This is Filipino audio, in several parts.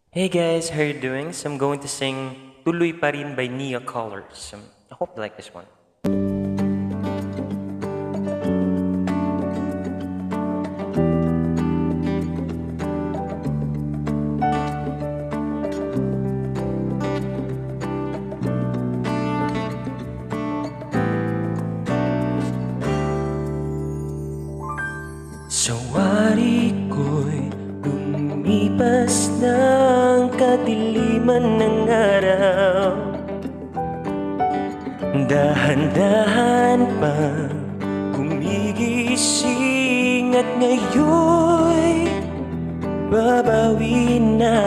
Hey guys, how you doing? So I'm going to sing Tuloy Pa Rin by Nia Colors. I hope you like this one. Sa wari ko'y lumipas ng kadiliman ng araw. Dahan-dahan pa gumigising at ngayon'y babawi na.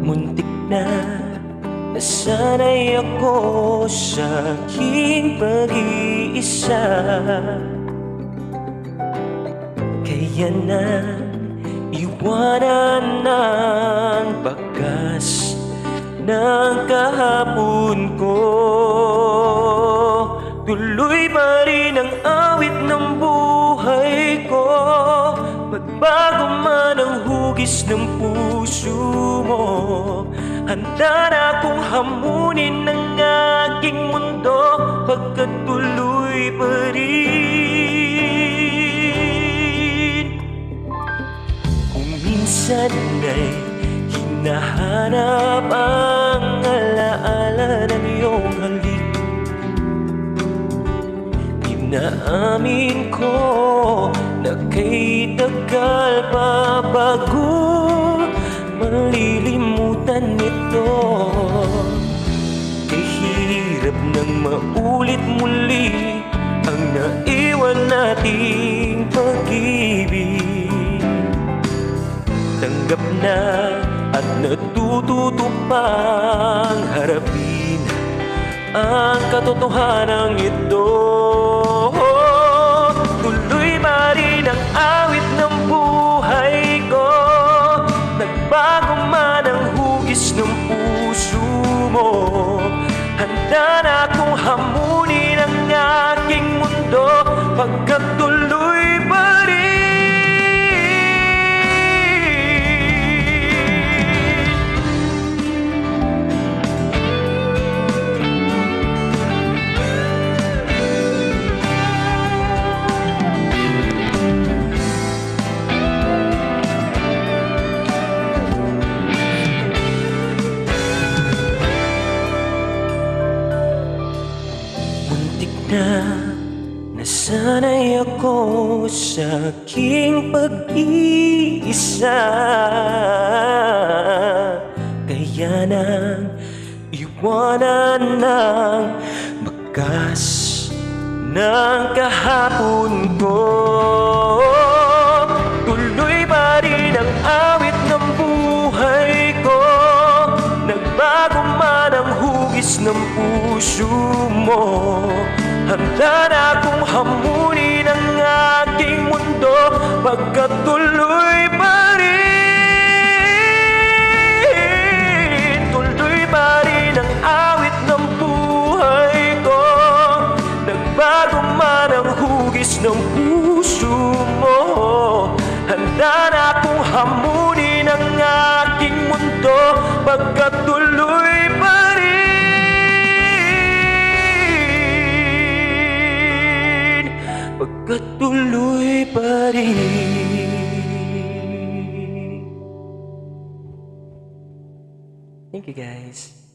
Muntik na nasanay ako sa aking pag-iisa. Kaya na iwanan ng bakas ng kahapon ko. Tuloy pa rin ang awit ng buhay ko, magbago man ang hugis ng puso mo. Handa na akong hamunin ang aking mundo, pagkat tuloy pa rin. Kung minsan ay hinahanap ang alaala ng iyong halik, inaamin ko na kay tagal pa bago malilimutan ito. Kahirap nang maulit muli ang naiwan nating pag-ibig. Tanggap na at natututo pang harapin ang katotohanan ito. Tuloy pa rin ang awit ng buhay ko, nagbago man ang hugis ng puso mo. Handa na akong hamunin ang aking mundo, pagkat tuloy pa rin. Nasanay ako sa aking pag-iisa, kaya nang iwanan ng bakas ng kahapon ko. Tuloy pa rin ang awit ng buhay ko, nagbago man ang hugis ng puso mo. Handa na akong hamunin ang aking mundo, pagkat tuloy pa rin. Tuloy pa rin ang awit ng buhay ko, nagbago man ang hugis ng puso mo. Handa na akong hamunin ang aking mundo, pagkat tuloy pa rin. Pagkat tuloy pa rin. Thank you guys.